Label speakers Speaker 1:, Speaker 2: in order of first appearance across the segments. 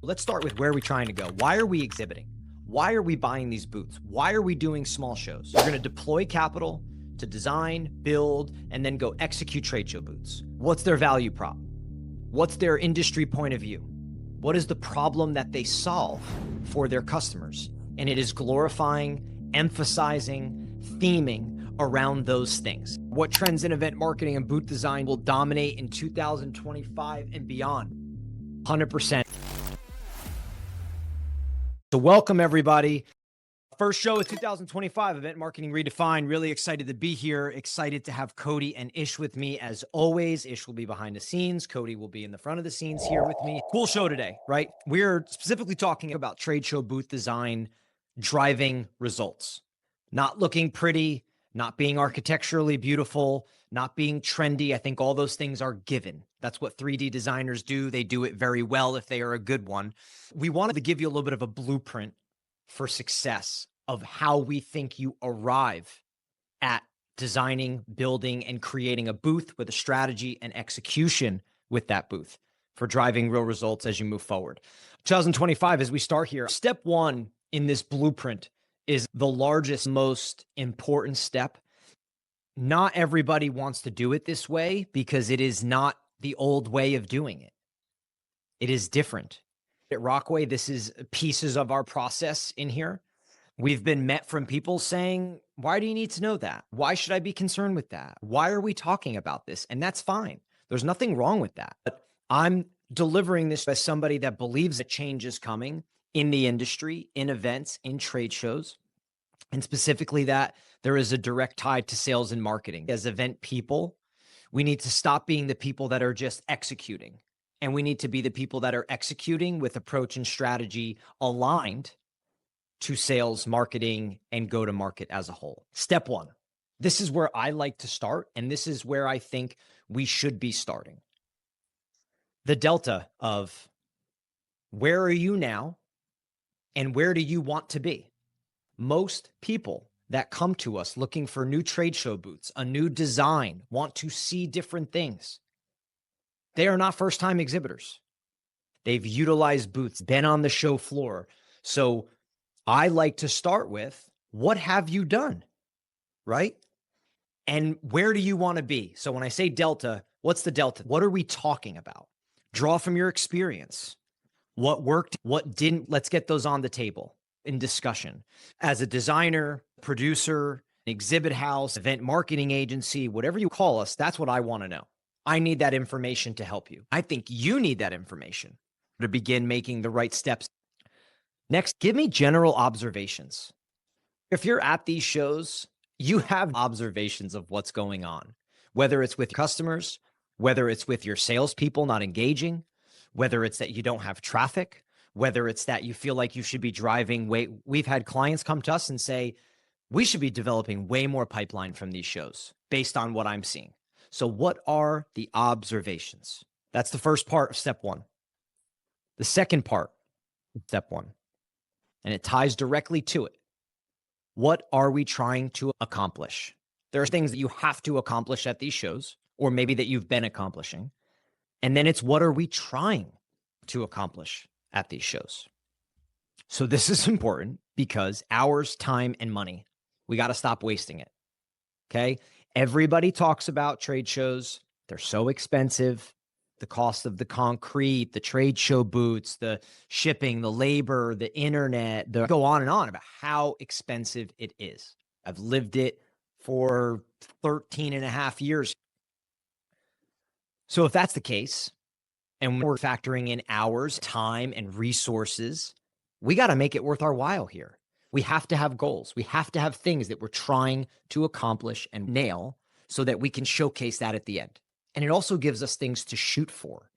Speaker 1: Let's start with where are we trying to go? Why are we exhibiting? Why are we buying these booths? Why are we doing small shows? You're going to deploy capital to design, build, and then go execute trade show booths. What's their value prop? What's their industry point of view? What is the problem that they solve for their customers? And it is glorifying, emphasizing, theming around those things. What trends in event marketing and booth design will dominate in 2025 and beyond? 100%. So welcome everybody. First show of 2025, Event Marketing Redefined. Really excited to be here. Excited to have Coty and Ish with me as always. Ish will be behind the scenes. Coty will be in the front of the scenes here with me. Cool show today, right? We're specifically talking about trade show booth design, driving results. Not looking pretty, not being architecturally beautiful, not being trendy. I think all those things are given. That's what 3D designers do. They do it very well if they are a good one. We wanted to give you a little bit of a blueprint for success of how we think you arrive at designing, building, and creating a booth with a strategy and execution with that booth for driving real results as you move forward. 2025, as we start here, step one in this blueprint is the largest, most important step. Not everybody wants to do it this way because it is not the old way of doing it. It is different. At Rockway, this is pieces of our process in here. We've been met from people saying, why do you need to know that? Why should I be concerned with that? Why are we talking about this? And that's fine. There's nothing wrong with that. But I'm delivering this as somebody that believes that change is coming in the industry, in events, in trade shows, and specifically that there is a direct tie to sales and marketing. As event people, we need to stop being the people that are just executing. And we need to be the people that are executing with approach and strategy aligned to sales, marketing, and go to market as a whole. Step one, this is where I like to start, and this is where I think we should be starting. The delta of where are you now and where do you want to be? Most people that come to us looking for new trade show booths, a new design, want to see different things. They are not first-time exhibitors. They've utilized booths, been on the show floor. So I like to start with, what have you done, right? And where do you want to be? So when I say delta, what's the delta? What are we talking about? Draw from your experience. What worked, what didn't? Let's get those on the table in discussion. As a designer, producer, exhibit house, event marketing agency, whatever you call us, that's what I want to know. I need that information to help you. I think you need that information to begin making the right steps. Next, give me general observations. If you're at these shows, you have observations of what's going on, whether it's with customers, whether it's with your salespeople not engaging, whether it's that you don't have traffic, whether it's that you feel like you should be driving We've had clients come to us and say, we should be developing way more pipeline from these shows based on what I'm seeing. So what are the observations? That's the first part of step one. The second part of step one, and it ties directly to it. What are we trying to accomplish? There are things that you have to accomplish at these shows, or maybe that you've been accomplishing. And then it's what are we trying to accomplish at these shows? So this is important because hours, time, and money, we got to stop wasting it. Okay. Everybody talks about trade shows. They're so expensive. The cost of the concrete, the trade show booths, the shipping, the labor, the internet, go on and on about how expensive it is. I've lived it for 13 and a half years. So if that's the case, and we're factoring in hours, time, and resources, we got to make it worth our while here. We have to have goals. We have to have things that we're trying to accomplish and nail so that we can showcase that at the end. And it also gives us things to shoot for.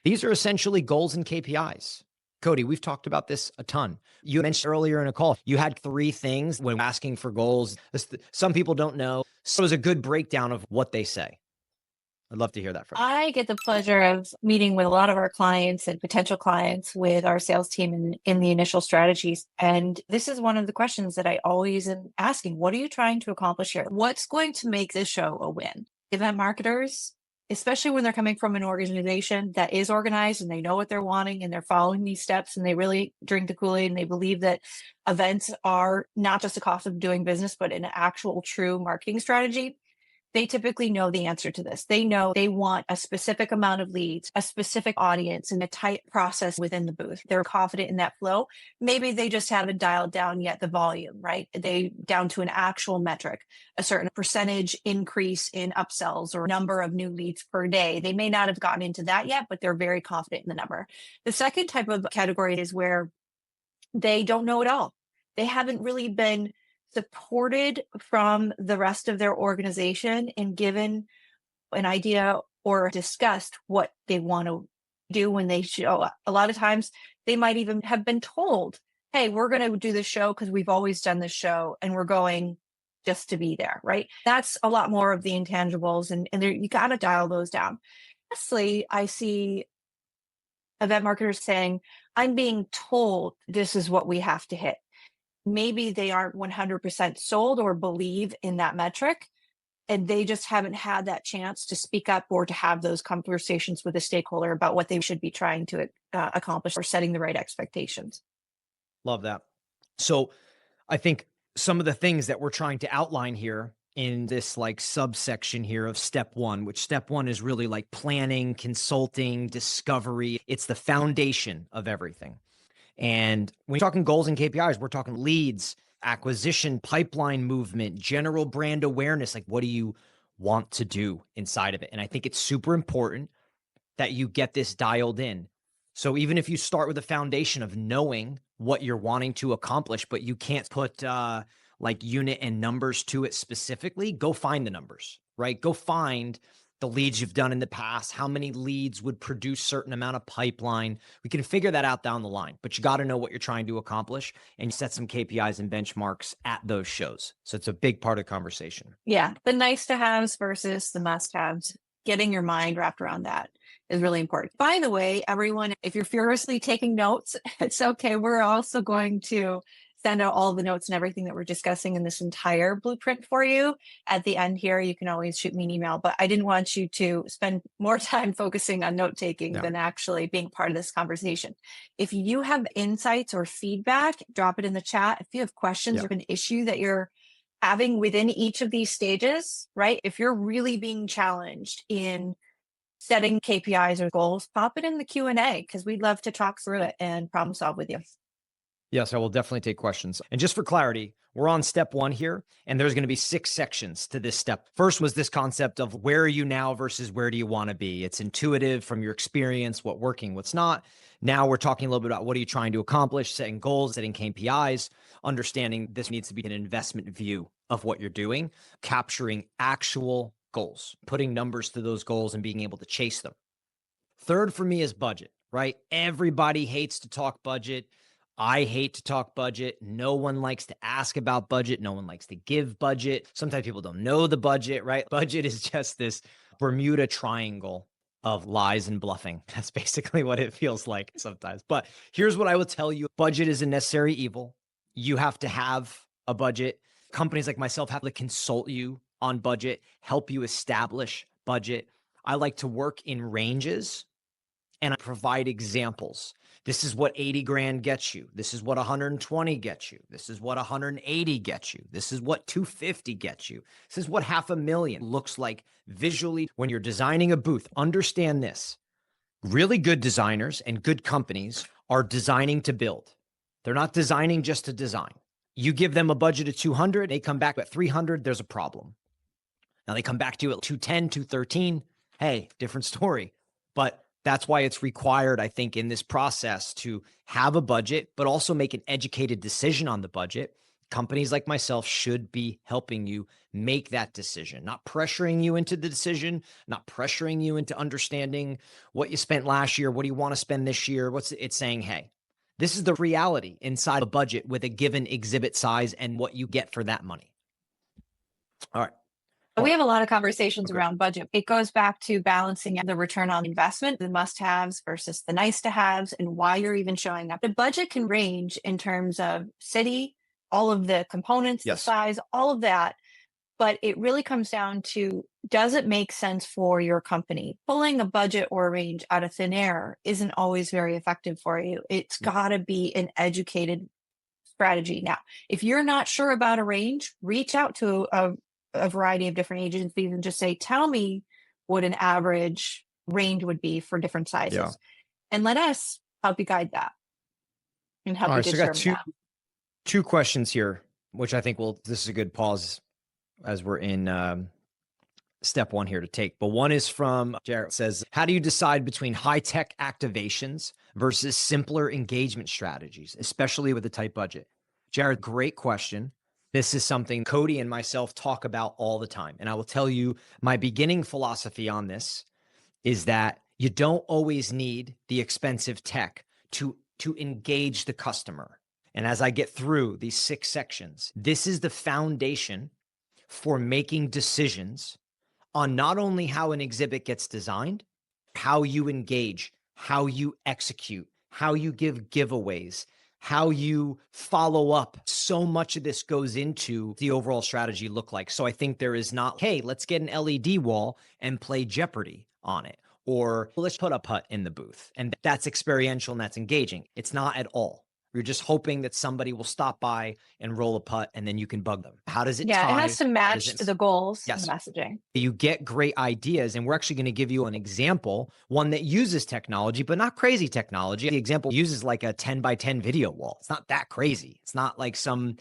Speaker 1: These are essentially goals and KPIs. Coty, we've talked about this a ton. You mentioned earlier in a call, you had 3 things when asking for goals. Some people don't know. So it was a good breakdown of what they say. I'd love to hear that from you.
Speaker 2: I get the pleasure of meeting with a lot of our clients and potential clients with our sales team in the initial strategies. And this is one of the questions that I always am asking. What are you trying to accomplish here? What's going to make this show a win? Event marketers, especially when they're coming from an organization that is organized and they know what they're wanting and they're following these steps and they really drink the Kool-Aid and they believe that events are not just a cost of doing business, but an actual true marketing strategy. They typically know the answer to this. They know they want a specific amount of leads, a specific audience, and a tight process within the booth. They're confident in that flow. Maybe they just haven't dialed down yet the volume, right? They down to an actual metric, a certain percentage increase in upsells or number of new leads per day. They may not have gotten into that yet, but they're very confident in the number. The second type of category is where they don't know it all. They haven't really been supported from the rest of their organization and given an idea or discussed what they want to do when they show up. A lot of times they might even have been told, hey, we're going to do this show because we've always done this show and we're going just to be there, right? That's a lot more of the intangibles and you got to dial those down. Lastly, I see event marketers saying, I'm being told this is what we have to hit. Maybe they aren't 100% sold or believe in that metric, and they just haven't had that chance to speak up or to have those conversations with a stakeholder about what they should be trying to accomplish or setting the right expectations.
Speaker 1: Love that. So I think some of the things that we're trying to outline here in this like subsection here of step one, which step one is really like planning, consulting, discovery. It's the foundation of everything. And when you're talking goals and KPIs, we're talking leads, acquisition, pipeline movement, general brand awareness. Like, what do you want to do inside of it? And I think it's super important that you get this dialed in. So even if you start with a foundation of knowing what you're wanting to accomplish, but you can't put like unit and numbers to it specifically, go find the numbers, right? Go find the leads you've done in the past, how many leads would produce certain amount of pipeline. We can figure that out down the line, but you got to know what you're trying to accomplish and you set some KPIs and benchmarks at those shows. So it's a big part of the conversation.
Speaker 2: Yeah. The nice to haves versus the must haves, getting your mind wrapped around that is really important. By the way, everyone, if you're furiously taking notes, it's okay. We're also going to send out all the notes and everything that we're discussing in this entire blueprint for you. At the end here, you can always shoot me an email, but I didn't want you to spend more time focusing on note taking than actually being part of this conversation. If you have insights or feedback, drop it in the chat. If you have questions or an issue that you're having within each of these stages, right? If you're really being challenged in setting KPIs or goals, pop it in the Q&A because we'd love to talk through it and problem solve with you.
Speaker 1: Yes, I will definitely take questions. And just for clarity, we're on step one here, and there's going to be 6 sections to this step. First was this concept of where are you now versus where do you want to be? It's intuitive from your experience, what working, what's not. Now we're talking a little bit about what are you trying to accomplish, setting goals, setting KPIs, understanding this needs to be an investment view of what you're doing, capturing actual goals, putting numbers to those goals and being able to chase them. Third for me is budget, right? Everybody hates to talk budget. I hate to talk budget. No one likes to ask about budget. No one likes to give budget. Sometimes people don't know the budget, right? Budget is just this Bermuda Triangle of lies and bluffing. That's basically what it feels like sometimes. But here's what I will tell you. Budget is a necessary evil. You have to have a budget. Companies like myself have to consult you on budget, help you establish budget. I like to work in ranges and I provide examples. This is what 80 grand gets you. This is what 120 gets you. This is what 180 gets you. This is what 250 gets you. This is what $500,000 looks like visually. When you're designing a booth, understand this. Really good designers and good companies are designing to build. They're not designing just to design. You give them a budget of 200, they come back at 300, there's a problem. Now they come back to you at 210, 213. Hey, different story. But that's why it's required, I think, in this process to have a budget, but also make an educated decision on the budget. Companies like myself should be helping you make that decision, not pressuring you into the decision, not pressuring you into understanding what you spent last year. What do you want to spend this year? It's saying, hey, this is the reality inside a budget with a given exhibit size and what you get for that money. All right.
Speaker 2: We have a lot of conversations around budget. It goes back to balancing the return on investment, the must-haves versus the nice-to-haves, and why you're even showing up. The budget can range in terms of city, all of the components, the size, all of that. But it really comes down to does it make sense for your company? Pulling a budget or a range out of thin air isn't always very effective for you. It's got to be an educated strategy. Now, if you're not sure about a range, reach out to a variety of different agencies and just say, tell me what an average range would be for different sizes.
Speaker 1: Yeah.
Speaker 2: And let us help you guide that and help
Speaker 1: All
Speaker 2: you
Speaker 1: right. So I got
Speaker 2: determine that.
Speaker 1: two questions here, which I think this is a good pause as we're in step one here to take. But one is from Jared. Says, how do you decide between high-tech activations versus simpler engagement strategies, especially with a tight budget? Jared, great question. This is something Coty and myself talk about all the time. And I will tell you my beginning philosophy on this is that you don't always need the expensive tech to engage the customer. And as I get through these 6 sections, this is the foundation for making decisions on not only how an exhibit gets designed, how you engage, how you execute, how you give giveaways, how you follow up. So much of this goes into the overall strategy look like. So I think there is not, hey, let's get an LED wall and play Jeopardy on it, or let's put a putt in the booth. And that's experiential and that's engaging. It's not at all. You're just hoping that somebody will stop by and roll a putt and then you can bug them. How does it tie?
Speaker 2: It has to match the goals and
Speaker 1: Yes.
Speaker 2: the messaging.
Speaker 1: You get great ideas, and we're actually going to give you an example, one that uses technology, but not crazy technology. The example uses like a 10 by 10 video wall. It's not that crazy. It's not like some,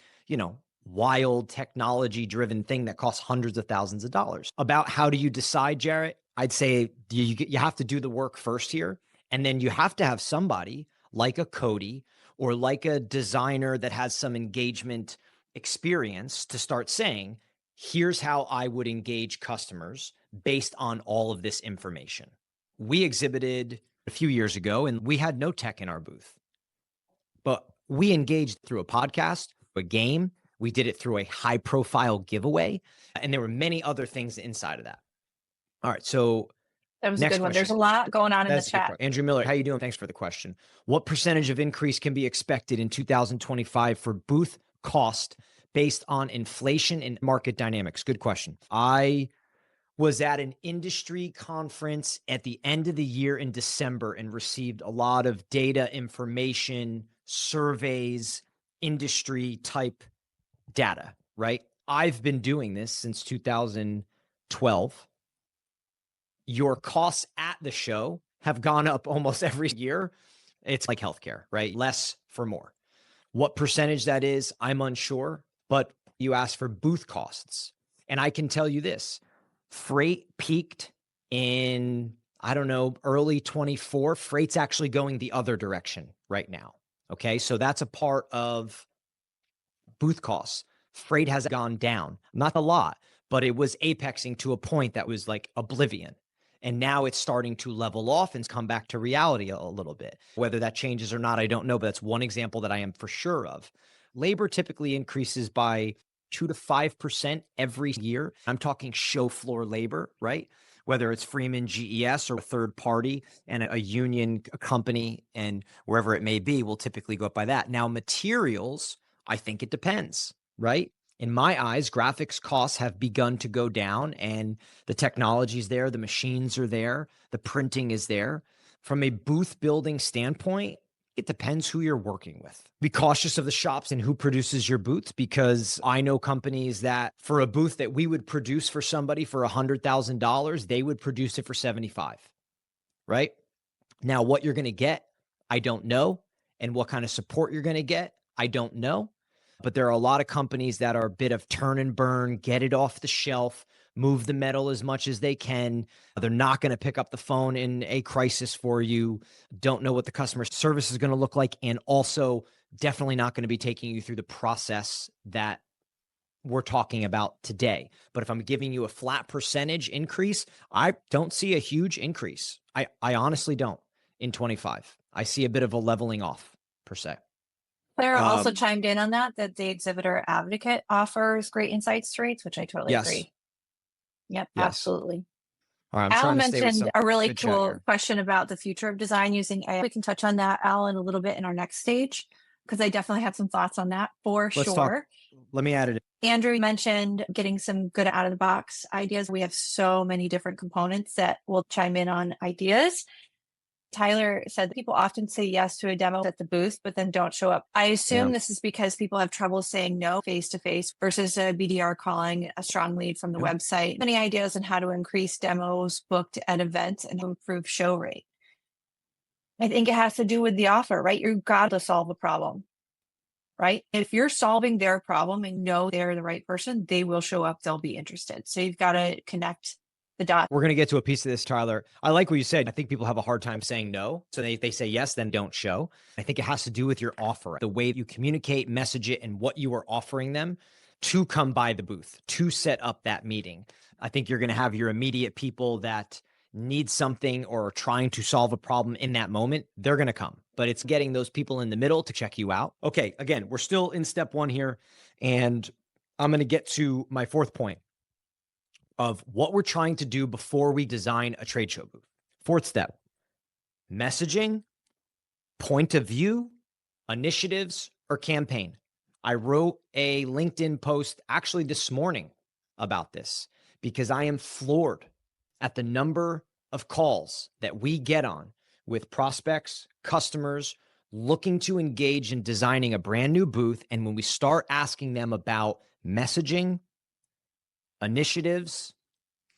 Speaker 1: wild technology driven thing that costs hundreds of thousands of dollars. About how do you decide, Jarrett? I'd say you have to do the work first here. And then you have to have somebody like a Coty or like a designer that has some engagement experience to start saying, here's how I would engage customers based on all of this information. We exhibited a few years ago and we had no tech in our booth, but we engaged through a podcast, a game. We did it through a high profile giveaway, and there were many other things inside of that. All right. So
Speaker 2: that was a good one. There's a lot going on in the chat.
Speaker 1: Andrew Miller, how you doing? Thanks for the question. What percentage of increase can be expected in 2025 for booth cost based on inflation and market dynamics? Good question. I was at an industry conference at the end of the year in December and received a lot of data, information, surveys, industry type data, right? I've been doing this since 2012. Your costs at the show have gone up almost every year. It's like healthcare, right? Less for more. What percentage that is, I'm unsure, but you asked for booth costs. And I can tell you this, freight peaked in, early 24. Freight's actually going the other direction right now. Okay. So that's a part of booth costs. Freight has gone down, not a lot, but it was apexing to a point that was like oblivion. And now it's starting to level off and come back to reality a little bit. Whether that changes or not, I don't know, but that's one example that I am for sure of. Labor typically increases by 2 to 5% every year. I'm talking show floor labor, right? Whether it's Freeman GES or a third party and a union company and wherever it may be will typically go up by that. Now, materials, I think it depends, right? In my eyes, graphics costs have begun to go down and the technology is there, the machines are there, the printing is there. From a booth building standpoint, it depends who you're working with. Be cautious of the shops and who produces your booths, because I know companies that for a booth that we would produce for somebody for $100,000, they would produce it for 75, right? Now, what you're going to get, I don't know. And what kind of support you're going to get, I don't know. But there are a lot of companies that are a bit of turn and burn, get it off the shelf, move the metal as much as they can. They're not going to pick up the phone in a crisis for you, don't know what the customer service is going to look like, and also definitely not going to be taking you through the process that we're talking about today. But if I'm giving you a flat percentage increase, I don't see a huge increase. I honestly don't in 25. I see a bit of a leveling off per se.
Speaker 2: Clara also chimed in on that the exhibitor advocate offers great insights to rates, which I totally agree. Yep, yes. Absolutely.
Speaker 1: All right,
Speaker 2: Al mentioned a really cool question about the future of design using AI. We can touch on that, Al, in a little bit in our next stage, because I definitely have some thoughts on that for sure.
Speaker 1: Let me add it.
Speaker 2: Andrew mentioned getting some good out of the box ideas. We have so many different components that will chime in on ideas. Tyler said that people often say yes to a demo at the booth, but then don't show up. I assume this is because people have trouble saying no face to face versus a BDR calling a strong lead from the website. Many ideas on how to increase demos booked at events and improve show rate. I think it has to do with the offer, right? You've got to solve a problem, right? If you're solving their problem and know they're the right person, they will show up, they'll be interested. So you've got to connect the dots.
Speaker 1: We're going to get to a piece of this, Tyler. I like what you said. I think people have a hard time saying no. So they say yes, then don't show. I think it has to do with your offer, the way you communicate, message it, and what you are offering them to come by the booth, to set up that meeting. I think you're going to have your immediate people that need something or are trying to solve a problem in that moment. They're going to come, but it's getting those people in the middle to check you out. Okay. Again, we're still in step one here, and I'm going to get to my fourth point of what we're trying to do before we design a trade show booth. Fourth step, messaging, point of view, initiatives, or campaign. I wrote a LinkedIn post actually this morning about this because I am floored at the number of calls that we get on with prospects, customers looking to engage in designing a brand new booth. And when we start asking them about messaging, initiatives,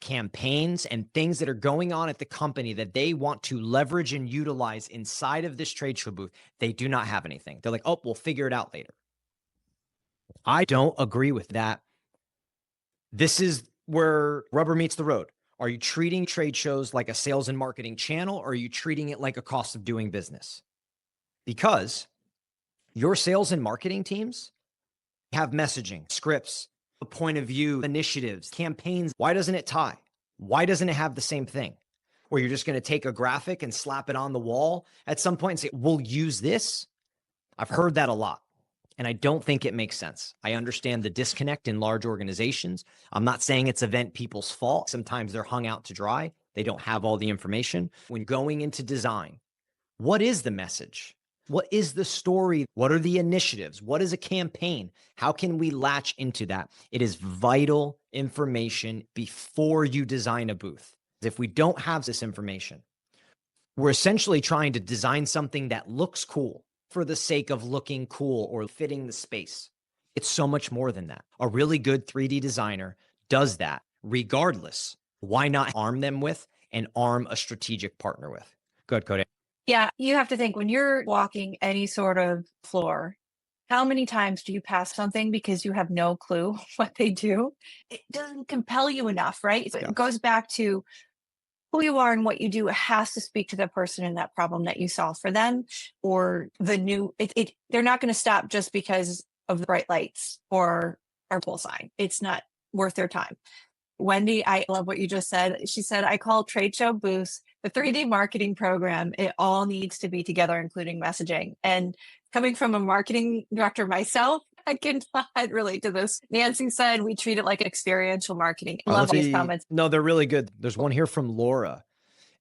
Speaker 1: campaigns, and things that are going on at the company that they want to leverage and utilize inside of this trade show booth, they do not have anything. They're like, oh, we'll figure it out later. I don't agree with that. This is where rubber meets the road. Are you treating trade shows like a sales and marketing channel, or are you treating it like a cost of doing business? Because your sales and marketing teams have messaging, scripts, a point of view, initiatives, campaigns. Why doesn't it tie? Why doesn't it have the same thing? Or you're just going to take a graphic and slap it on the wall at some point and say, we'll use this. I've heard that a lot, and I don't think it makes sense. I understand the disconnect in large organizations. I'm not saying it's event people's fault. Sometimes they're hung out to dry. They don't have all the information. When going into design, what is the message? What is the story? What are the initiatives? What is a campaign? How can we latch into that? It is vital information before you design a booth. If we don't have this information, we're essentially trying to design something that looks cool for the sake of looking cool or fitting the space. It's so much more than that. A really good 3D designer does that regardless. Why not arm them with and arm a strategic partner with? Go ahead, Coty.
Speaker 2: Yeah, you have to think when you're walking any sort of floor, how many times do you pass something because you have no clue what they do? It doesn't compel you enough, right? So it goes back to who you are and what you do. It has to speak to the person in that problem that you solve for them, or the new, they're not going to stop just because of the bright lights or our pole sign. It's not worth their time. Wendy, I love what you just said. She said, I call trade show booths the 3D marketing program. It all needs to be together, including messaging. And coming from a marketing director myself, I cannot relate to this. Nancy said we treat it like experiential marketing. Love these comments.
Speaker 1: No, they're really good. There's one here from Laura.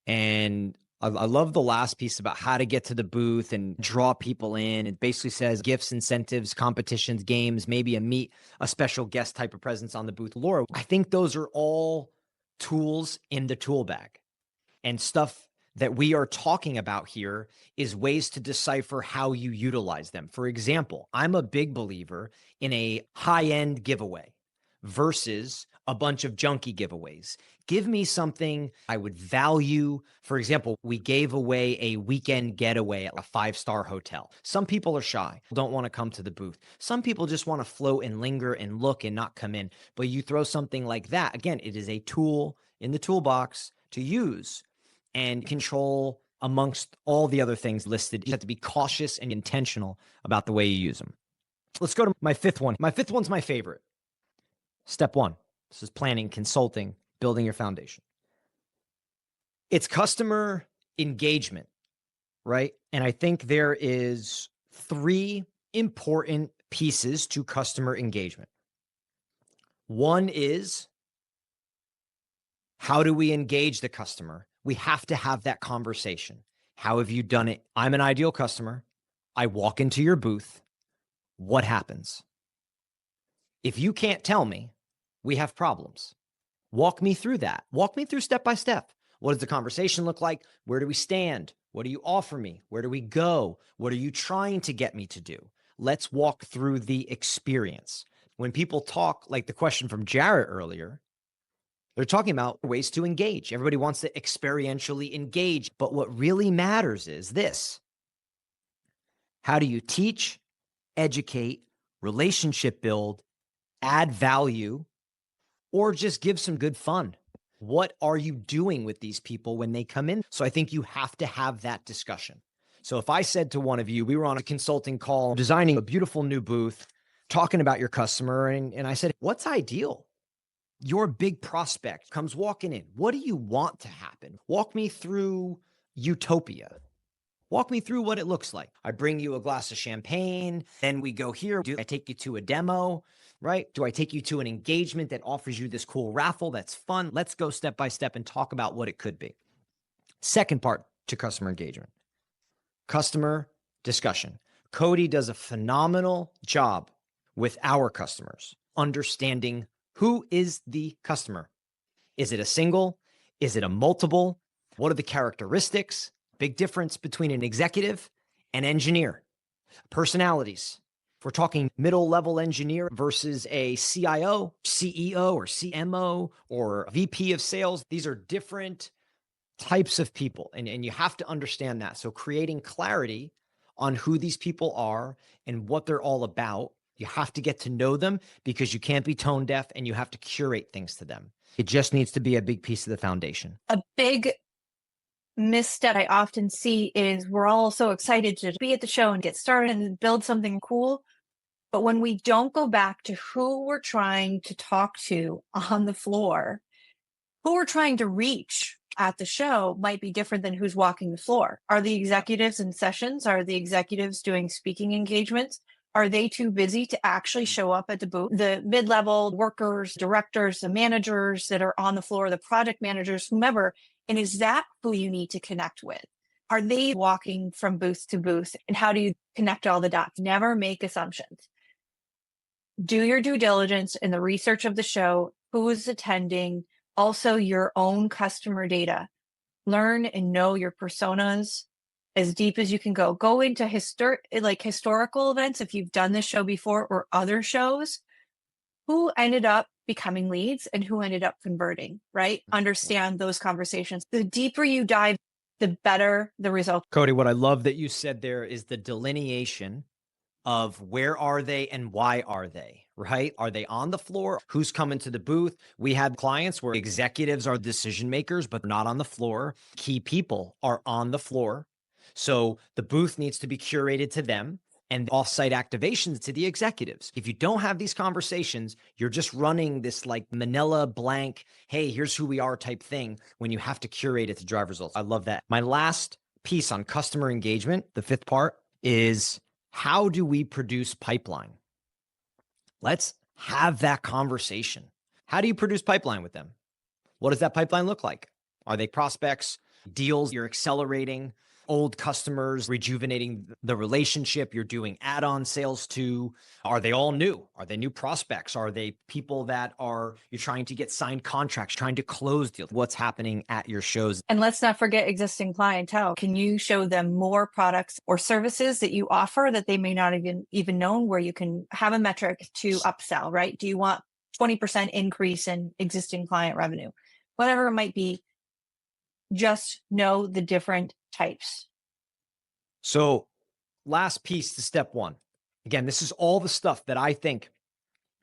Speaker 1: And I love the last piece about how to get to the booth and draw people in. It basically says gifts, incentives, competitions, games, maybe a special guest type of presence on the booth. Laura, I think those are all tools in the tool bag, and stuff that we are talking about here is ways to decipher how you utilize them. For example, I'm a big believer in a high-end giveaway versus a bunch of junky giveaways. Give me something I would value. For example, we gave away a weekend getaway at a 5-star hotel. Some people are shy, don't want to come to the booth. Some people just want to float and linger and look and not come in. But you throw something like that, again, it is a tool in the toolbox to use and control amongst all the other things listed. You have to be cautious and intentional about the way you use them. Let's go to my fifth one. My fifth one's my favorite. Step one. This is planning, consulting, building your foundation. It's customer engagement, right? And I think there is 3 important pieces to customer engagement. One is, how do we engage the customer? We have to have that conversation. How have you done it? I'm an ideal customer. I walk into your booth. What happens? If you can't tell me, we have problems. Walk me through that. Walk me through step by step. What does the conversation look like? Where do we stand? What do you offer me? Where do we go? What are you trying to get me to do? Let's walk through the experience. When people talk, like the question from Jarrett earlier, they're talking about ways to engage. Everybody wants to experientially engage. But what really matters is this: how do you teach, educate, relationship build, add value, or just give some good fun? What are you doing with these people when they come in? So I think you have to have that discussion. So if I said to one of you, we were on a consulting call, designing a beautiful new booth, talking about your customer, and I said, what's ideal? Your big prospect comes walking in. What do you want to happen? Walk me through utopia. Walk me through what it looks like. I bring you a glass of champagne, then we go here. Do I take you to a demo, right? Do I take you to an engagement that offers you this cool raffle that's fun? Let's go step by step and talk about what it could be. Second part to customer engagement, customer discussion. Coty does a phenomenal job with our customers, understanding who is the customer. Is it a single? Is it a multiple? What are the characteristics? Big difference between an executive and engineer. Personalities. If we're talking middle level engineer versus a CIO, CEO, or CMO, or VP of sales, these are different types of people. And you have to understand that. So creating clarity on who these people are and what they're all about. You have to get to know them because you can't be tone deaf, and you have to curate things to them. It just needs to be a big piece of the foundation.
Speaker 2: A big misstep I often see is we're all so excited to be at the show and get started and build something cool. But when we don't go back to who we're trying to talk to on the floor, who we're trying to reach at the show might be different than who's walking the floor. Are the executives in sessions? Are the executives doing speaking engagements? Are they too busy to actually show up at the booth? The mid-level workers, directors, the managers that are on the floor, the project managers, whomever. And is that who you need to connect with? Are they walking from booth to booth? And how do you connect all the dots? Never make assumptions. Do your due diligence in the research of the show, who is attending, also your own customer data. Learn and know your personas as deep as you can go. Go into historical events if you've done this show before, or other shows. Who ended up becoming leads and who ended up converting, right? Understand those conversations. The deeper you dive, the better the result.
Speaker 1: Coty, what I love that you said there is the delineation of where are they and why are they, right? Are they on the floor? Who's coming to the booth? We had clients where executives are decision makers, but not on the floor. Key people are on the floor. So the booth needs to be curated to them, and offsite activations to the executives. If you don't have these conversations, you're just running this like manila blank, hey, here's who we are type thing, when you have to curate it to drive results. I love that. My last piece on customer engagement, the fifth part, is how do we produce pipeline? Let's have that conversation. How do you produce pipeline with them? What does that pipeline look like? Are they prospects, deals you're accelerating, old customers, rejuvenating the relationship you're doing add-on sales to? Are they all new? Are they new prospects? Are they people that you're trying to get signed contracts, trying to close deals? What's happening at your shows?
Speaker 2: And let's not forget existing clientele. Can you show them more products or services that you offer that they may not even know, where you can have a metric to upsell, right? Do you want 20% increase in existing client revenue? Whatever it might be, just know the different types.
Speaker 1: So last piece to step one. Again, this is all the stuff that I think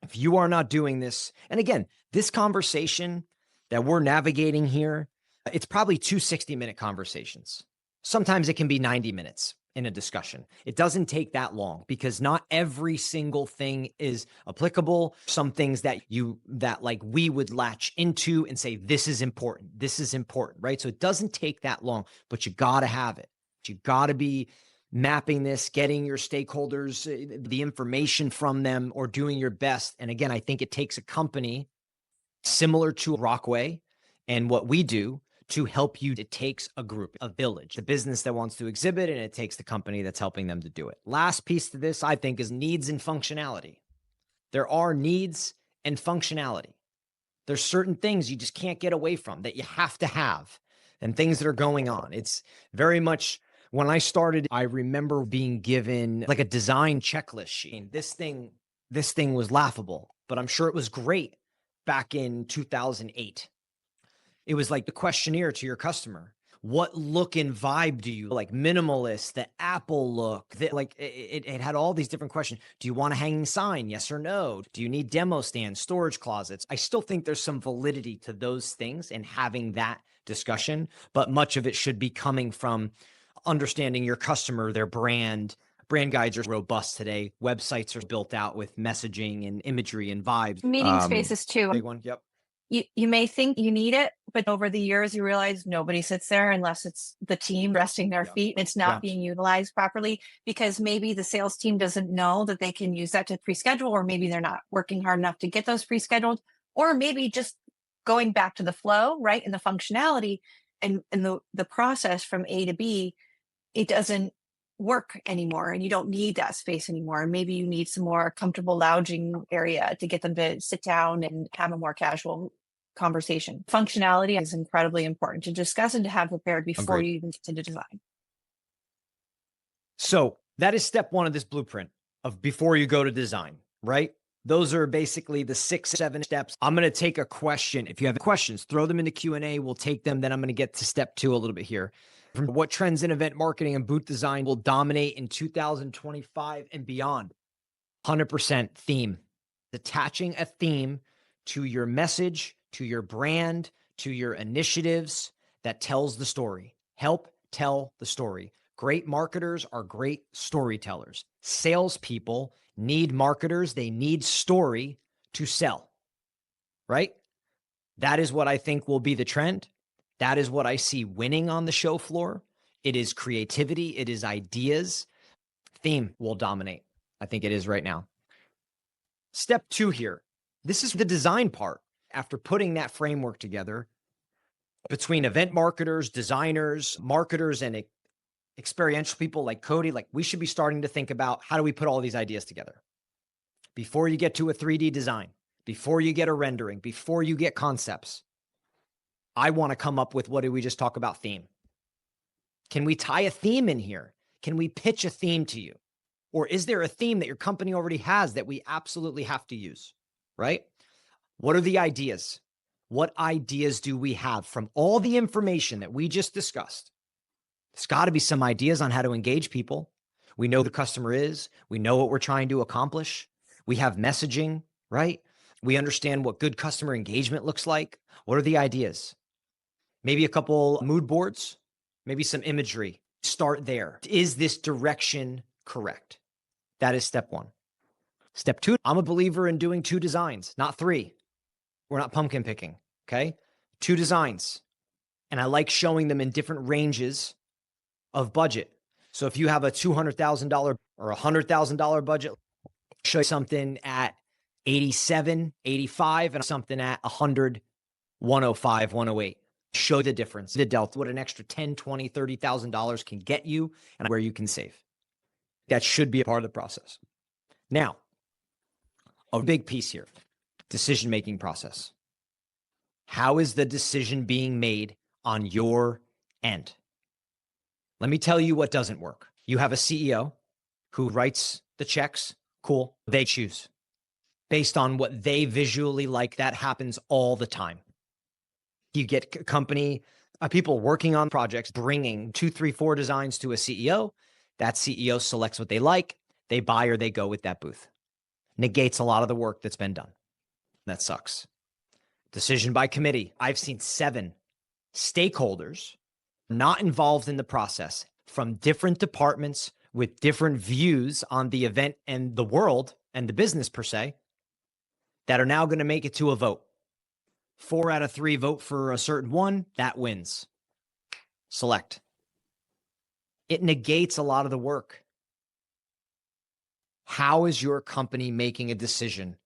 Speaker 1: if you are not doing this, and again, this conversation that we're navigating here, it's probably two 60-minute conversations. Sometimes it can be 90 minutes in a discussion. It doesn't take that long because not every single thing is applicable. Some things that we would latch into and say, this is important, right? So it doesn't take that long, but you got to have it. You got to be mapping this, getting your stakeholders, the information from them, or doing your best. And again, I think it takes a company similar to Rockway and what we do to help you. It takes a group, a village, a business that wants to exhibit, and it takes the company that's helping them to do it. Last piece to this, I think, is needs and functionality. There are needs and functionality. There's certain things you just can't get away from that you have to have, and things that are going on. It's very much when I started, I remember being given like a design checklist sheet. This thing was laughable, but I'm sure it was great back in 2008. It was like the questionnaire to your customer. What look and vibe do you like? Minimalist, the Apple look, like it had all these different questions. Do you want a hanging sign? Yes or no? Do you need demo stands, storage closets? I still think there's some validity to those things and having that discussion, but much of it should be coming from understanding your customer, their brand. Brand guides are robust today. Websites are built out with messaging and imagery and vibes.
Speaker 2: Meeting spaces too.
Speaker 1: Big one. Yep.
Speaker 2: You may think you need it, but over the years you realize nobody sits there unless it's the team resting their feet. It's not being utilized properly because maybe the sales team doesn't know that they can use that to pre-schedule, or maybe they're not working hard enough to get those pre-scheduled, or maybe just going back to the flow, right? And the functionality and the process from A to B, it doesn't work anymore, and you don't need that space anymore. And maybe you need some more comfortable lounging area to get them to sit down and have a more casual conversation. Functionality is incredibly important to discuss and to have prepared before you even get into design.
Speaker 1: So that is step one of this blueprint of before you go to design, right? Those are basically the 6, 7 steps. I'm going to take a question. If you have questions, throw them in the Q&A. We'll take them. Then I'm going to get to step 2 a little bit here. What trends in event marketing and booth design will dominate in 2025 and beyond? 100% theme. Attaching a theme to your message, to your brand, to your initiatives that tells the story. Help tell the story. Great marketers are great storytellers. Salespeople need marketers. They need story to sell, right? That is what I think will be the trend. That is what I see winning on the show floor. It is creativity. It is ideas. Theme will dominate. I think it is right now. Step 2 here. This is the design part. After putting that framework together between event marketers, designers, marketers, and experiential people like Coty, like we should be starting to think about how do we put all these ideas together before you get to a 3D design, before you get a rendering, before you get concepts. I want to come up with, what did we just talk about? Theme. Can we tie a theme in here? Can we pitch a theme to you? Or is there a theme that your company already has that we absolutely have to use, right? What are the ideas? What ideas do we have from all the information that we just discussed? There's got to be some ideas on how to engage people. We know who the customer is. We know what we're trying to accomplish. We have messaging, right? We understand what good customer engagement looks like. What are the ideas? Maybe a couple mood boards, maybe some imagery. Start there. Is this direction correct? That is step 1. Step 2, I'm a believer in doing 2 designs, not 3. We're not pumpkin picking, okay? 2 designs. And I like showing them in different ranges of budget. So if you have a $200,000 or $100,000 budget, show you something at 87, 85, and something at 100, 105, 108. Show the difference, the delta, what an extra $10, $20, $30,000 can get you and where you can save. That should be a part of the process. Now, a big piece here, decision-making process. How is the decision being made on your end? Let me tell you what doesn't work. You have a CEO who writes the checks. Cool. They choose based on what they visually like. That happens all the time. You get company, people working on projects, bringing 2, 3, 4 designs to a CEO. That CEO selects what they like. They buy or they go with that booth. Negates a lot of the work that's been done. That sucks. Decision by committee. I've seen 7 stakeholders not involved in the process from different departments with different views on the event and the world and the business per se that are now going to make it to a vote. 4 out of 3 vote for a certain one, that wins. Select. It negates a lot of the work. How is your company making a decision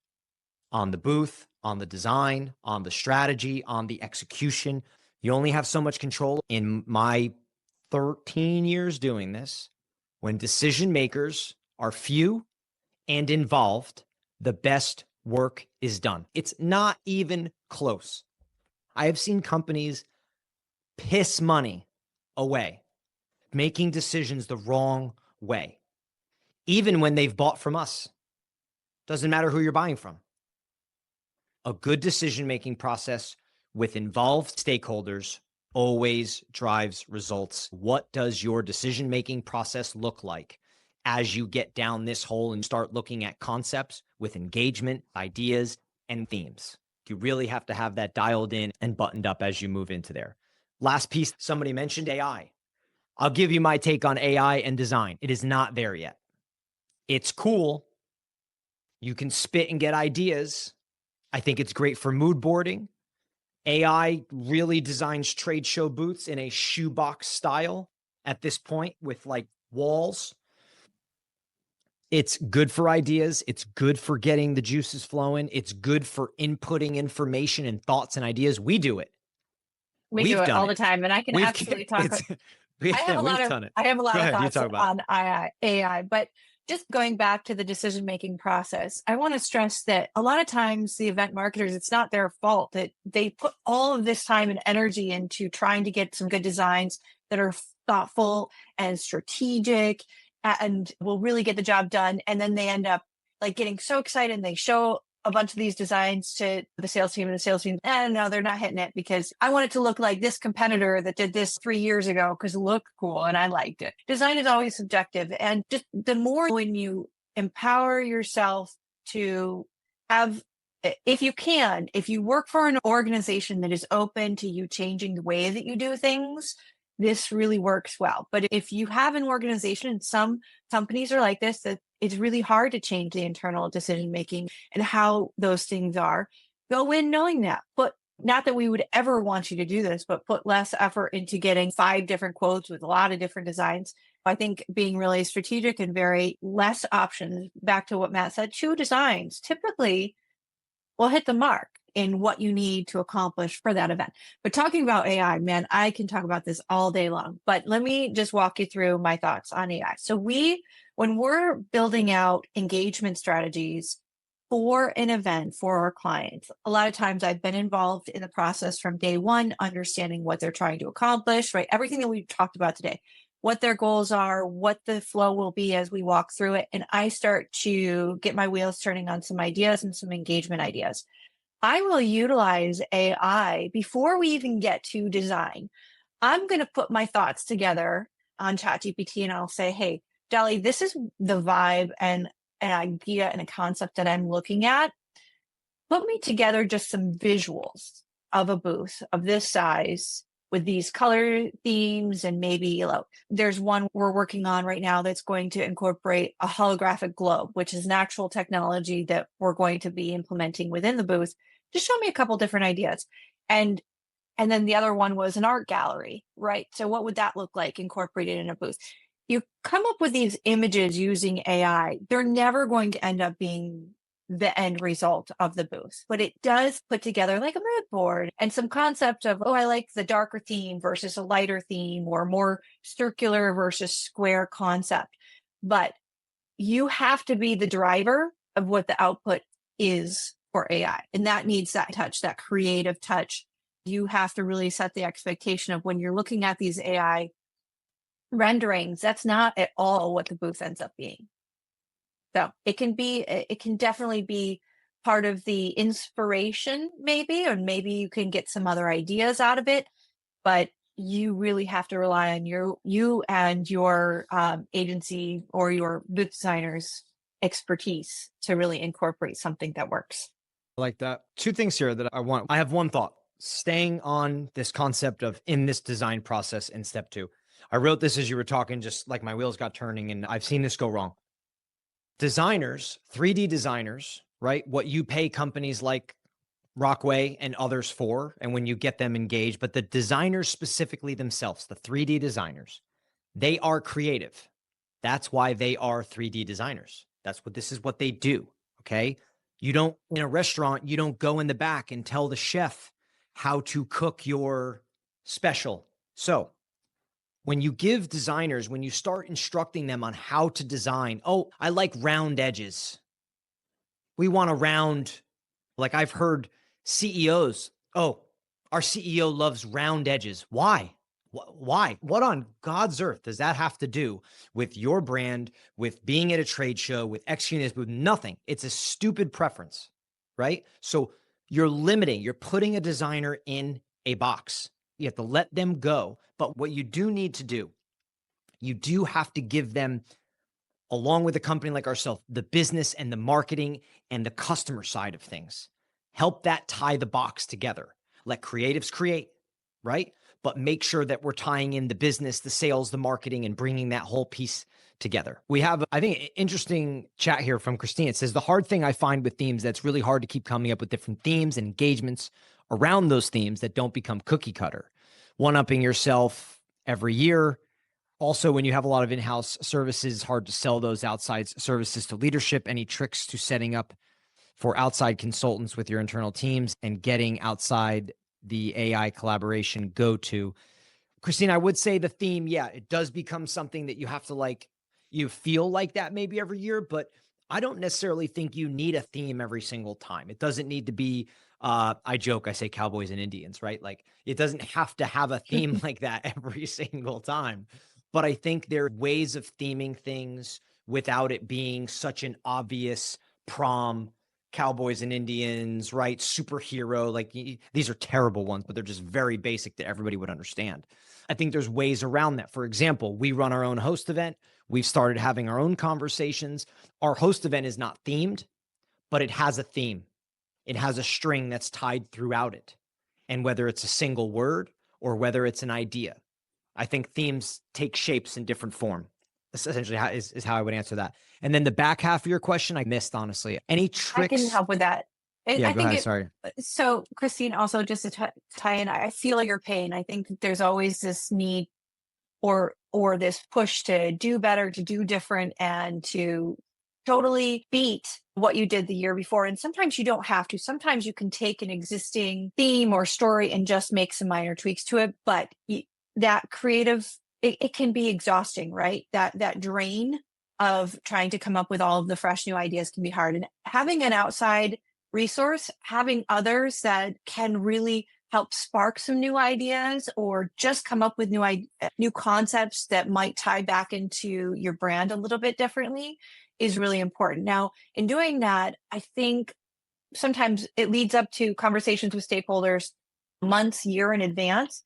Speaker 1: on the booth, on the design, on the strategy, on the execution? You only have so much control. In my 13 years doing this, when decision makers are few and involved, the best work is done. It's not even close. I have seen companies piss money away, making decisions the wrong way, even when they've bought from us. Doesn't matter who you're buying from. A good decision-making process with involved stakeholders always drives results. What does your decision-making process look like as you get down this hole and start looking at concepts with engagement, ideas, and themes? You really have to have that dialed in and buttoned up as you move into there. Last piece, somebody mentioned AI. I'll give you my take on AI and design. It is not there yet. It's cool. You can spit and get ideas. I think it's great for mood boarding. AI really designs trade show booths in a shoebox style at this point with like walls. It's good for ideas. It's good for getting the juices flowing. It's good for inputting information and thoughts and ideas. We do it.
Speaker 2: We
Speaker 1: We've
Speaker 2: do it
Speaker 1: done
Speaker 2: all the
Speaker 1: it.
Speaker 2: time, and I can
Speaker 1: We've
Speaker 2: absolutely talk.
Speaker 1: yeah,
Speaker 2: I have a
Speaker 1: we've
Speaker 2: lot of
Speaker 1: done it.
Speaker 2: I have a lot
Speaker 1: Go
Speaker 2: of
Speaker 1: ahead, you
Speaker 2: thoughts
Speaker 1: talk about it.
Speaker 2: on AI, but just going back to the decision-making process, I want to stress that a lot of times the event marketers, it's not their fault that they put all of this time and energy into trying to get some good designs that are thoughtful and strategic and will really get the job done. And then they end up like getting so excited and they show a bunch of these designs to the sales team, and the sales team, no, they're not hitting it because I want it to look like this competitor that did this 3 years ago because it looked cool and I liked it. Design is always subjective. And just the more when you empower yourself to have, if you work for an organization that is open to you changing the way that you do things, this really works well. But if you have an organization, some companies are like this, that it's really hard to change the internal decision making and how those things are. Go in knowing that. But not that we would ever want you to do this, but put less effort into getting 5 different quotes with a lot of different designs. I think being really strategic and very less options, back to what Matt said, 2 designs typically will hit the mark in what you need to accomplish for that event. But talking about AI, man, I can talk about this all day long, but let me just walk you through my thoughts on AI. So when we're building out engagement strategies for an event for our clients, a lot of times I've been involved in the process from day one, understanding what they're trying to accomplish, right? Everything that we've talked about today, what their goals are, what the flow will be as we walk through it. And I start to get my wheels turning on some ideas and some engagement ideas. I will utilize AI before we even get to design. I'm going to put my thoughts together on ChatGPT and I'll say, hey, Dolly, this is the vibe and an idea and a concept that I'm looking at. Put me together just some visuals of a booth of this size with these color themes. And maybe there's one we're working on right now that's going to incorporate a holographic globe, which is an actual technology that we're going to be implementing within the booth. Just show me a couple different ideas. And then the other one was an art gallery, right? So what would that look like incorporated in a booth? You come up with these images using AI. They're never going to end up being the end result of the booth, but it does put together like a mood board and some concept of, I like the darker theme versus a lighter theme or more circular versus square concept. But you have to be the driver of what the output is for AI. And that needs that touch, that creative touch. You have to really set the expectation of when you're looking at these AI renderings, that's not at all what the booth ends up being. So it can definitely be part of the inspiration maybe, or maybe you can get some other ideas out of it, but you really have to rely on you and your agency or your booth designer's expertise to really incorporate something that works.
Speaker 1: I like that. 2 things here that I have one thought, staying on this concept of in this design process in step 2. I wrote this as you were talking, just like my wheels got turning, and I've seen this go wrong. Designers, 3D designers, right? What you pay companies like Rockway and others for, and when you get them engaged, but the designers specifically themselves, the 3D designers, they are creative. That's why they are 3D designers. This is what they do. Okay. You don't, in a restaurant, you don't go in the back and tell the chef how to cook your special. So when you give designers, when you start instructing them on how to design, I like round edges. We want a round, like I've heard CEOs, oh, our CEO loves round edges. Why? Why? What on God's earth does that have to do with your brand, with being at a trade show, with executing this, with nothing? It's a stupid preference, right? So you're limiting, you're putting a designer in a box. You have to let them go. But what you do need to do, you do have to give them, along with a company like ourselves, the business and the marketing and the customer side of things. Help that tie the box together. Let creatives create, right? But make sure that we're tying in the business, the sales, the marketing, and bringing that whole piece together. We have, I think, an interesting chat here from Christine. It says, the hard thing I find with themes, that's really hard to keep coming up with different themes and engagements around those themes that don't become cookie cutter. One-upping yourself every year. Also, when you have a lot of in-house services, hard to sell those outside services to leadership. Any tricks to setting up for outside consultants with your internal teams and getting outside the AI collaboration go to? Christine, I would say the theme, yeah, it does become something that you have to like, you feel like that maybe every year, but I don't necessarily think you need a theme every single time. It doesn't need to be, I joke, I say cowboys and Indians, right? Like it doesn't have to have a theme like that every single time. But I think there are ways of theming things without it being such an obvious prom, cowboys and Indians, right? Superhero, like these are terrible ones, but they're just very basic that everybody would understand. I think there's ways around that. For example, we run our own host event. We've started having our own conversations. Our host event is not themed, but it has a theme. It has a string that's tied throughout it. And whether it's a single word or whether it's an idea, I think themes take shapes in different form. That's essentially is how I would answer that. And then the back half of your question, I missed, honestly. Any tricks?
Speaker 2: I can help with that.
Speaker 1: Yeah,
Speaker 2: I
Speaker 1: go
Speaker 2: think
Speaker 1: ahead. Sorry.
Speaker 2: so, Christine, also just to tie in, I feel your pain. I think there's always this need or this push to do better, to do different, and to totally beat what you did the year before. And sometimes you don't have to. Sometimes you can take an existing theme or story and just make some minor tweaks to it. But that creative, it can be exhausting, right? That drain of trying to come up with all of the fresh new ideas can be hard. And having an outside resource, having others that can really help spark some new ideas or just come up with new concepts that might tie back into your brand a little bit differently is really important. Now, in doing that, I think sometimes it leads up to conversations with stakeholders months, year in advance.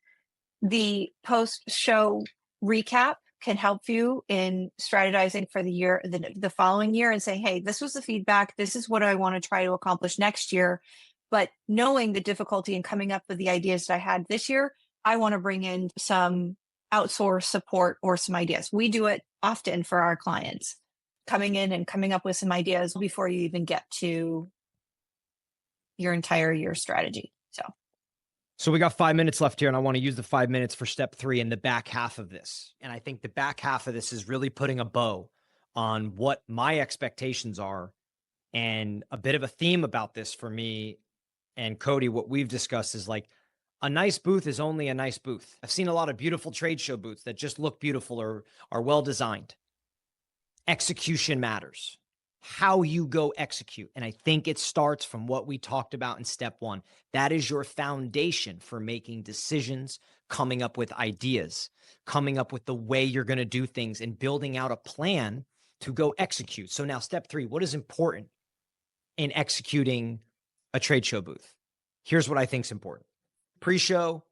Speaker 2: The post-show recap can help you in strategizing for the year, the following year, and saying, hey, this was the feedback. This is what I want to try to accomplish next year. But knowing the difficulty in coming up with the ideas that I had this year, I want to bring in some outsource support or some ideas. We do it often for our clients, coming in and coming up with some ideas before you even get to your entire year strategy.
Speaker 1: So we got 5 minutes left here, and I want to use the 5 minutes for step 3 in the back half of this. And I think the back half of this is really putting a bow on what my expectations are, and a bit of a theme about this for me and Coty. What we've discussed is like, a nice booth is only a nice booth. I've seen a lot of beautiful trade show booths that just look beautiful or are well designed. Execution matters. How you go execute. And I think it starts from what we talked about in step 1. That is your foundation for making decisions, coming up with ideas, coming up with the way you're going to do things, and building out a plan to go execute. So now step 3, what is important in executing a trade show booth? Here's what I think is important. Pre-show,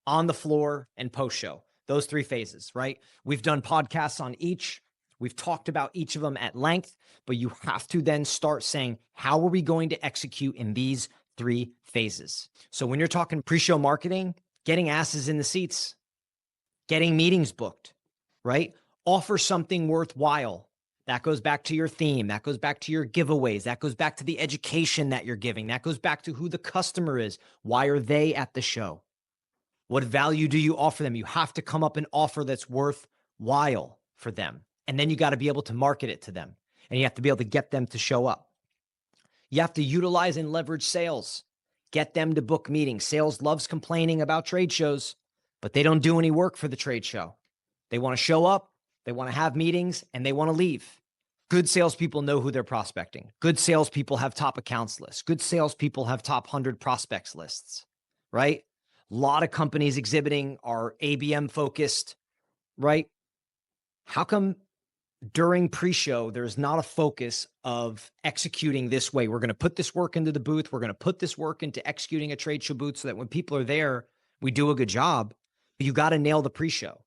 Speaker 1: on the floor, and post-show. Those 3 phases, right? We've done podcasts on each. We've talked about each of them at length, but you have to then start saying, how are we going to execute in these 3 phases? So when you're talking pre-show marketing, getting asses in the seats, getting meetings booked, right? Offer something worthwhile. That goes back to your theme. That goes back to your giveaways. That goes back to the education that you're giving. That goes back to who the customer is. Why are they at the show? What value do you offer them? You have to come up and offer that's worthwhile for them. And then you got to be able to market it to them, and you have to be able to get them to show up. You have to utilize and leverage sales, get them to book meetings. Sales loves complaining about trade shows, but they don't do any work for the trade show. They want to show up, they want to have meetings, and they want to leave. Good salespeople know who they're prospecting. Good salespeople have top accounts lists. Good salespeople have top 100 prospects lists, right? A lot of companies exhibiting are ABM focused, right? How come during pre-show, there's not a focus of executing this way? We're going to put this work into the booth. We're going to put this work into executing a trade show booth so that when people are there, we do a good job. But you got to nail the pre-show.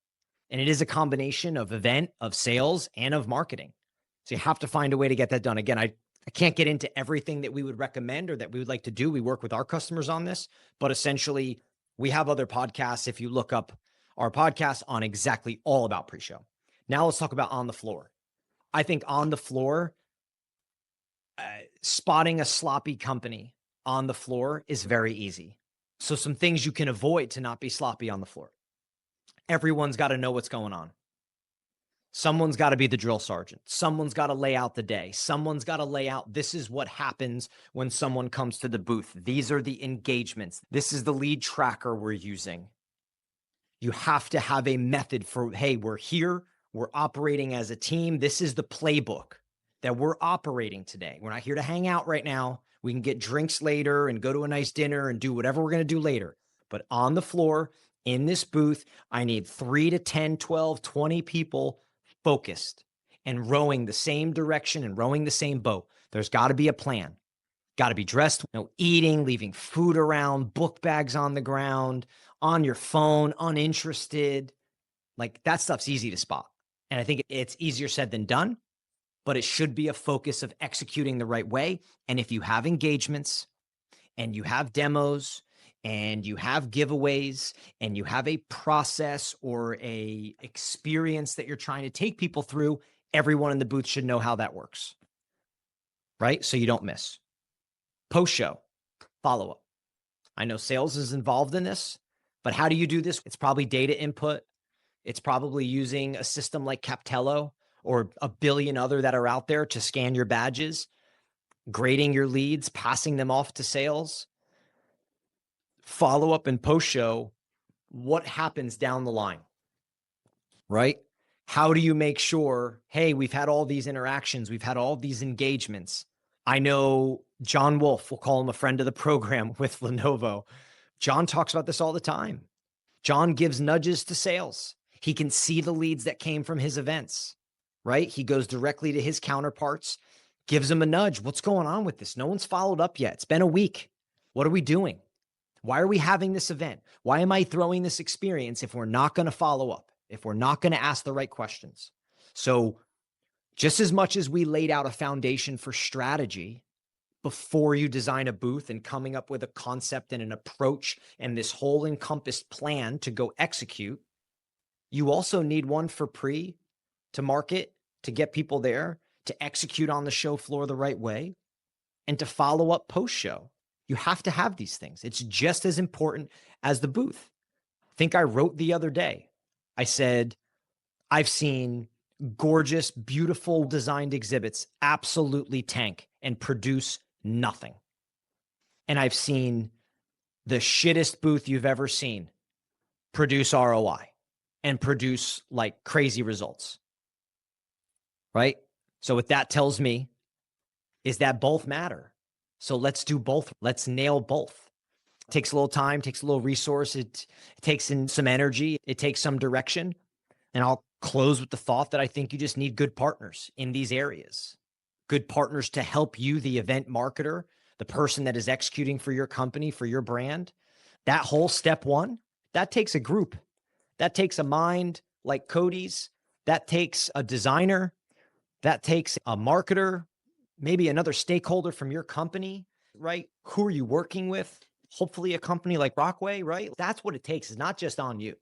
Speaker 1: And it is a combination of event, of sales, and of marketing. So you have to find a way to get that done. Again, I can't get into everything that we would recommend or that we would like to do. We work with our customers on this, but essentially we have other podcasts. If you look up our podcast on exactly all about pre-show. Now let's talk about on the floor. I think on the floor, spotting a sloppy company on the floor is very easy. So some things you can avoid to not be sloppy on the floor. Everyone's got to know what's going on. Someone's got to be the drill sergeant. Someone's got to lay out the day. Someone's got to lay out, this is what happens when someone comes to the booth. These are the engagements. This is the lead tracker we're using. You have to have a method for, hey, we're here. We're operating as a team. This is the playbook that we're operating today. We're not here to hang out right now. We can get drinks later and go to a nice dinner and do whatever we're going to do later. But on the floor, in this booth, I need 3 to 10, 12, 20 people focused and rowing the same direction and rowing the same boat. There's got to be a plan. Got to be dressed, eating, leaving food around, book bags on the ground, on your phone, uninterested. Like that stuff's easy to spot. And I think it's easier said than done, but it should be a focus of executing the right way. And if you have engagements and you have demos and you have giveaways and you have a process or a experience that you're trying to take people through, everyone in the booth should know how that works, right? So you don't miss. Post-show follow-up. I know sales is involved in this, but how do you do this? It's probably data input. It's probably using a system like Captello or a billion other that are out there to scan your badges, grading your leads, passing them off to sales. Follow up and post-show, what happens down the line, right? How do you make sure, hey, we've had all these interactions, we've had all these engagements. I know John Wolf, we'll call him a friend of the program with Lenovo. John talks about this all the time. John gives nudges to sales. He can see the leads that came from his events, right? He goes directly to his counterparts, gives them a nudge. What's going on with this? No one's followed up yet. It's been a week. What are we doing? Why are we having this event? Why am I throwing this experience if we're not going to follow up, if we're not going to ask the right questions? So just as much as we laid out a foundation for strategy before you design a booth and coming up with a concept and an approach and this whole encompassed plan to go execute, you also need one for pre, to market, to get people there, to execute on the show floor the right way, and to follow up post-show. You have to have these things. It's just as important as the booth. I think I wrote the other day, I said, I've seen gorgeous, beautiful designed exhibits absolutely tank and produce nothing. And I've seen the shittest booth you've ever seen produce ROI and produce like crazy results, right? So what that tells me is that both matter. So let's do both. Let's nail both. It takes a little time, takes a little resource. It takes in some energy. It takes some direction. And I'll close with the thought that I think you just need good partners in these areas. Good partners to help you, the event marketer, the person that is executing for your company, for your brand. That whole step one, that takes a group. That takes a mind like Coty's. That takes a designer. That takes a marketer, maybe another stakeholder from your company, right? Who are you working with? Hopefully a company like Rockway, right? That's what it takes. It's not just on you.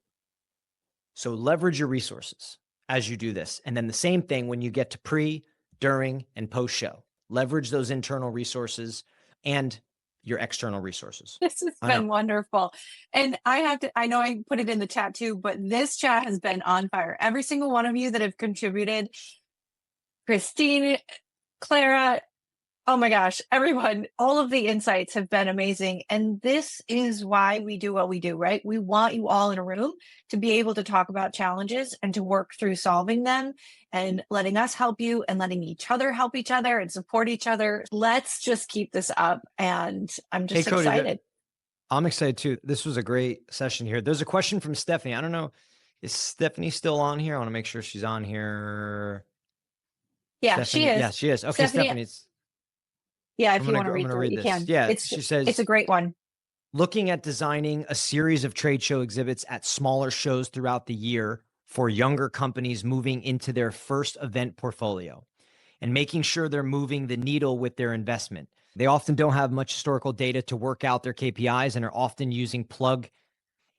Speaker 1: So leverage your resources as you do this. And then the same thing when you get to pre, during, and post-show. Leverage those internal resources and your external resources.
Speaker 2: This has been wonderful. And I know I put it in the chat too, but this chat has been on fire. Every single one of you that have contributed, Christine, Clara, Oh my gosh, everyone, all of the insights have been amazing. And this is why we do what we do, right? We want you all in a room to be able to talk about challenges and to work through solving them and letting us help you and letting each other help each other and support each other. Let's just keep this up. And I'm
Speaker 1: Hey,
Speaker 2: just
Speaker 1: Coty,
Speaker 2: excited.
Speaker 1: I'm excited too. This was a great session here. There's a question from Stephanie. I don't know. Is Stephanie still on here? I want to make sure she's on here.
Speaker 2: Yeah, she
Speaker 1: Stephanie. Yeah,
Speaker 2: is.
Speaker 1: she is. Okay,
Speaker 2: Stephanie,
Speaker 1: Stephanie.
Speaker 2: yeah,
Speaker 1: I'm
Speaker 2: if you
Speaker 1: gonna
Speaker 2: want to
Speaker 1: go, I'm
Speaker 2: read
Speaker 1: gonna
Speaker 2: through it,
Speaker 1: read
Speaker 2: you
Speaker 1: this.
Speaker 2: can.
Speaker 1: Yeah, she
Speaker 2: It's a
Speaker 1: says,
Speaker 2: great one.
Speaker 1: looking at designing a series of trade show exhibits at smaller shows throughout the year for younger companies moving into their first event portfolio and making sure they're moving the needle with their investment. They often don't have much historical data to work out their KPIs and are often using plug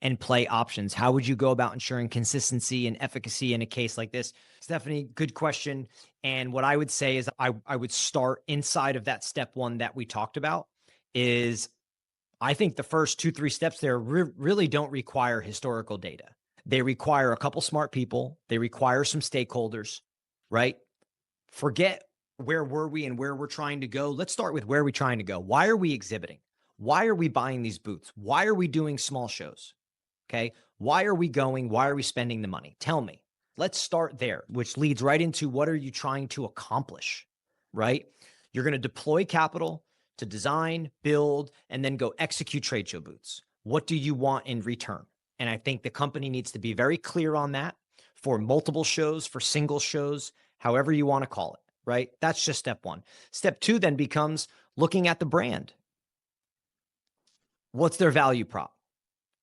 Speaker 1: and play options. How would you go about ensuring consistency and efficacy in a case like this? Stephanie, good question. And what I would say is I would start inside of that step one that we talked about is I think the first 2, 3 steps there really don't require historical data. They require a couple smart people. They require some stakeholders, right? Forget where were we and where we're trying to go. Let's start with where we're trying to go. Why are we exhibiting? Why are we buying these booths? Why are we doing small shows? Okay. Why are we going? Why are we spending the money? Tell me. Let's start there, which leads right into what are you trying to accomplish, right? You're going to deploy capital to design, build, and then go execute trade show booths. What do you want in return? And I think the company needs to be very clear on that for multiple shows, for single shows, however you want to call it, right? That's just step one. Step two then becomes looking at the brand. What's their value prop?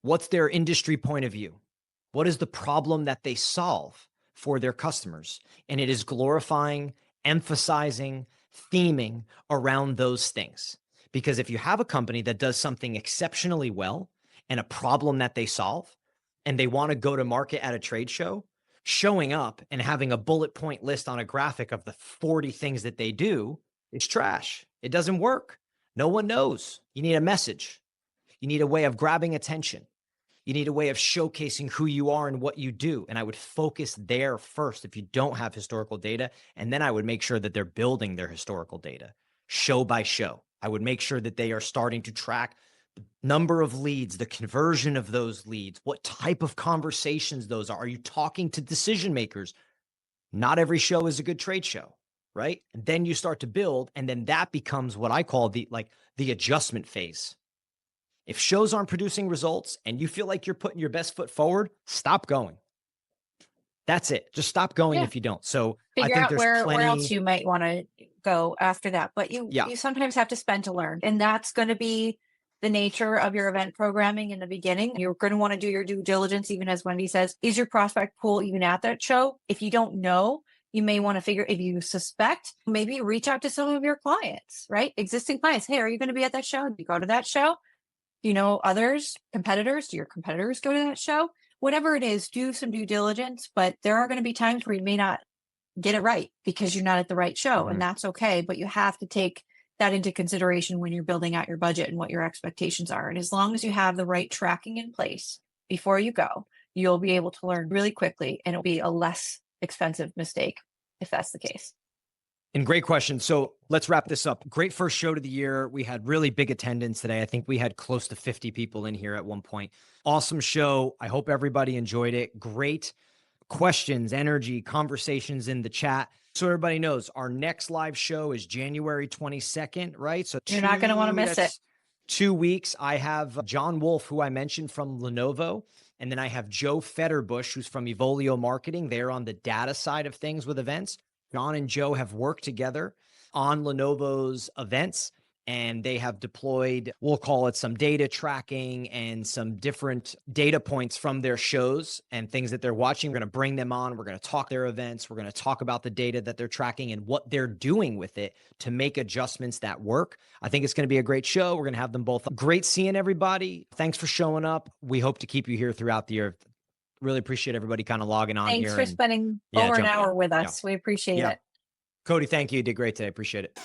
Speaker 1: What's their industry point of view? What is the problem that they solve for their customers? And it is glorifying, emphasizing, theming around those things. Because if you have a company that does something exceptionally well and a problem that they solve, and they want to go to market at a trade show, showing up and having a bullet point list on a graphic of the 40 things that they do, it's trash. It doesn't work. No one knows. You need a message. You need a way of grabbing attention. You need a way of showcasing who you are and what you do. And I would focus there first if you don't have historical data. And then I would make sure that they're building their historical data show by show. I would make sure that they are starting to track the number of leads, the conversion of those leads, what type of conversations those are. Are you talking to decision makers? Not every show is a good trade show, right? And then you start to build, and then that becomes what I call the adjustment phase. If shows aren't producing results and you feel like you're putting your best foot forward, stop going. That's it. Just stop going
Speaker 2: Yeah.
Speaker 1: if you don't. So I
Speaker 2: Figure
Speaker 1: think
Speaker 2: out
Speaker 1: there's
Speaker 2: where else
Speaker 1: plenty.
Speaker 2: you might want to go after that. But
Speaker 1: Yeah.
Speaker 2: you sometimes have to spend to learn. And that's going to be the nature of your event programming in the beginning. You're going to want to do your due diligence, even as Wendy says, is your prospect pool even at that show? If you don't know, you may want to figure, if you suspect, maybe reach out to some of your clients, right? Existing clients. Hey, are you going to be at that show? Do you go to that show? Do you know others, competitors? Do your competitors go to that show? Whatever it is, do some due diligence, but there are going to be times where you may not get it right because you're not at the right show, and that's okay. But you have to take that into consideration when you're building out your budget and what your expectations are. And as long as you have the right tracking in place before you go, you'll be able to learn really quickly, and it'll be a less expensive mistake if that's the case.
Speaker 1: And great question. So let's wrap this up. Great first show to the year. We had really big attendance today. I think we had close to 50 people in here at one point. Awesome show. I hope everybody enjoyed it. Great questions, energy, conversations in the chat. So everybody knows our next live show is January 22nd, right? So
Speaker 2: You're not going to want to miss it.
Speaker 1: 2 weeks. I have John Wolf, who I mentioned from Lenovo. And then I have Joe Fetterbush, who's from Evolio Marketing. They're on the data side of things with events. John and Joe have worked together on Lenovo's events, and they have deployed, we'll call it some data tracking and some different data points from their shows and things that they're watching. We're going to bring them on. We're going to talk their events. We're going to talk about the data that they're tracking and what they're doing with it to make adjustments that work. I think it's going to be a great show. We're going to have them both. Great seeing everybody. Thanks for showing up. We hope to keep you here throughout the year. Really appreciate everybody kind of logging on here.
Speaker 2: Thanks for spending over an hour with us. We appreciate it.
Speaker 1: Coty, thank you. You did great today. Appreciate it.